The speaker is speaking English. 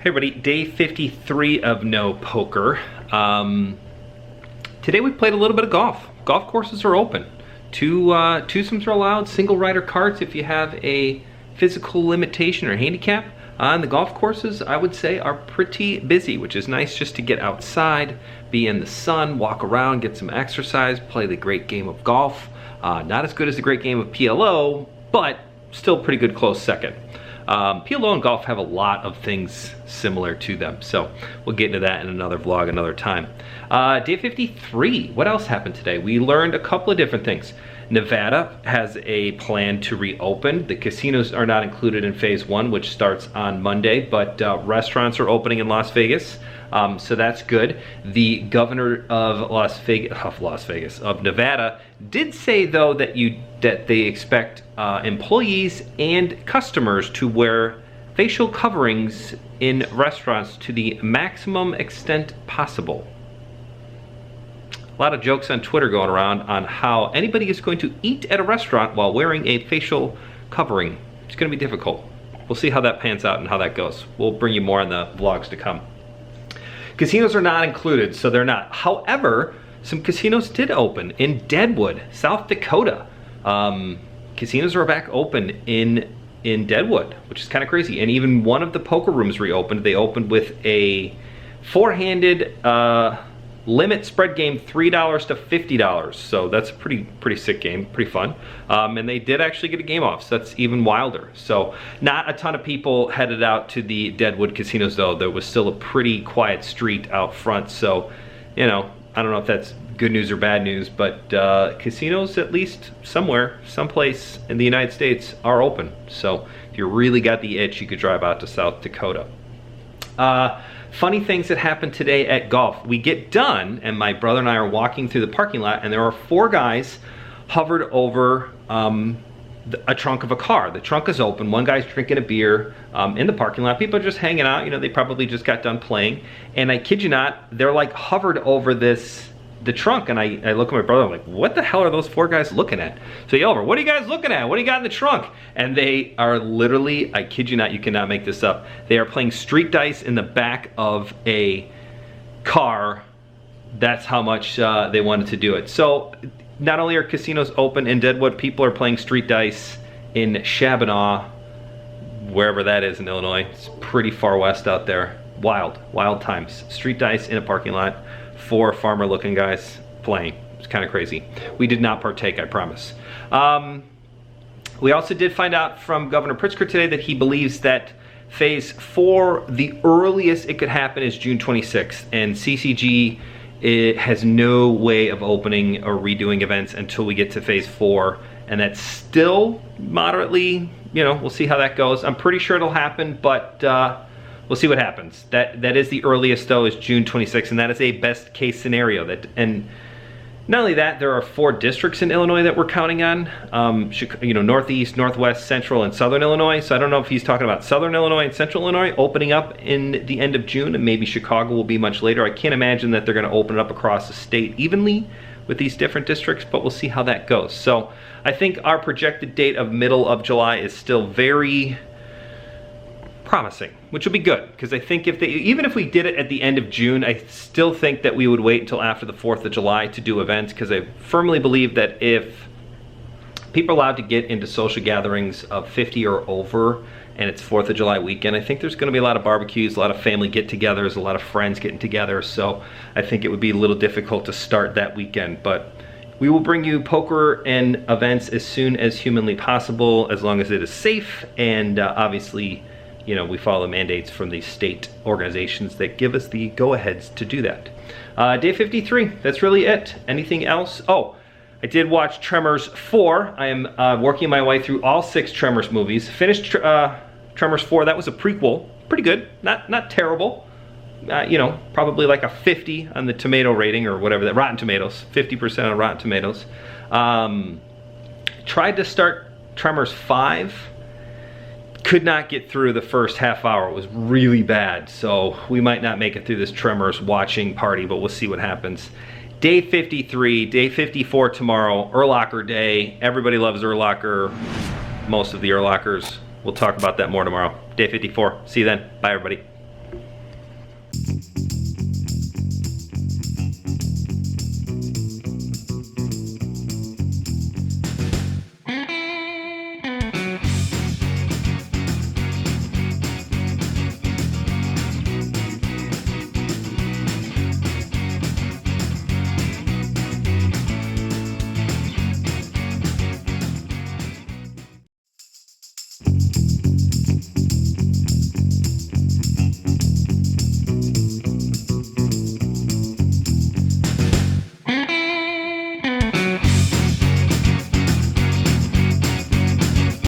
Hey everybody, day 53 of No Poker. Today we played a little bit of golf. Golf courses are open. Twosomes are allowed, single rider carts if you have a physical limitation or handicap. And the golf courses, I would say, are pretty busy, which is nice just to get outside, be in the sun, walk around, get some exercise, play the great game of golf. Not as good as the great game of PLO, but still pretty good close second. PLO and golf have a lot of things similar to them, so we'll get into that in another vlog another time. Day 53, what else happened today? We learned a couple of different things. Nevada has a plan to reopen. The casinos are not included in phase one, which starts on Monday, but restaurants are opening in Las Vegas, so that's good. The governor of Nevada did say though that they expect employees and customers to wear facial coverings in restaurants to the maximum extent possible. A lot of jokes on Twitter going around on how anybody is going to eat at a restaurant while wearing a facial covering. It's going to be difficult. We'll see how that pans out and how that goes. We'll bring you more on the vlogs to come. Casinos are not included, so they're not. However, some casinos did open in Deadwood, South Dakota. Casinos are back open in Deadwood, which is kind of crazy. And even one of the poker rooms reopened. They opened with a four-handed limit spread game, $3 to $50. So that's a pretty sick game, pretty fun. And they did actually get a game off, so that's even wilder. So not a ton of people headed out to the Deadwood casinos though. There was still a pretty quiet street out front. So, you know, I don't know if that's good news or bad news, but casinos, at least somewhere, someplace in the United States, are open. So if you really got the itch, you could drive out to South Dakota. Funny things that happened today at golf. We get done, and my brother and I are walking through the parking lot, and there are four guys hovered over a trunk of a car. The trunk is open. One guy's drinking a beer in the parking lot. People are just hanging out. You know, they probably just got done playing. And I kid you not, they're like hovered over the trunk, and I look at my brother, I'm like, what the hell are those four guys looking at? So I yell over, what are you guys looking at? What do you got in the trunk? And they are literally, I kid you not, you cannot make this up, they are playing street dice in the back of a car. That's how much they wanted to do it. So not only are casinos open in Deadwood, people are playing street dice in Shabanaw, wherever that is in Illinois. It's pretty far west out there. Wild times. Street dice in a parking lot. Four farmer-looking guys playing. It's kind of crazy. We did not partake, I promise. We also did find out from Governor Pritzker today that he believes that phase 4, the earliest it could happen is June 26th, and CCG has no way of opening or redoing events until we get to phase 4, and that's still moderately, you know, we'll see how that goes. I'm pretty sure it'll happen, but we'll see what happens. That is the earliest though, is June 26th, and that is a best case scenario. And not only that, there are 4 districts in Illinois that we're counting on. You know, Northeast, Northwest, Central, and Southern Illinois. So I don't know if he's talking about Southern Illinois and Central Illinois opening up in the end of June, and maybe Chicago will be much later. I can't imagine that they're going to open it up across the state evenly with these different districts, but we'll see how that goes. So I think our projected date of middle of July is still very promising, which will be good, because I think even if we did it at the end of June, I still think that we would wait until after the 4th of July to do events, because I firmly believe that if people are allowed to get into social gatherings of 50 or over, and it's 4th of July weekend, I think there's going to be a lot of barbecues, a lot of family get-togethers, a lot of friends getting together, so I think it would be a little difficult to start that weekend, but we will bring you poker and events as soon as humanly possible, as long as it is safe, and obviously, you know, we follow mandates from the state organizations that give us the go-aheads to do that. Day 53, that's really it. Anything else? Oh, I did watch Tremors 4. I am working my way through all 6 Tremors movies. Finished Tremors 4, that was a prequel. Pretty good, not terrible. You know, probably like a 50 on the tomato rating or whatever, that Rotten Tomatoes, 50% on Rotten Tomatoes. Tried to start Tremors 5. Could not get through the first half hour. It was really bad, so we might not make it through this Tremors watching party, but we'll see what happens. Day 53, day 54 tomorrow, Urlacher Day. Everybody loves Urlacher, most of the Urlachers. We'll talk about that more tomorrow. Day 54. See you then. Bye, everybody.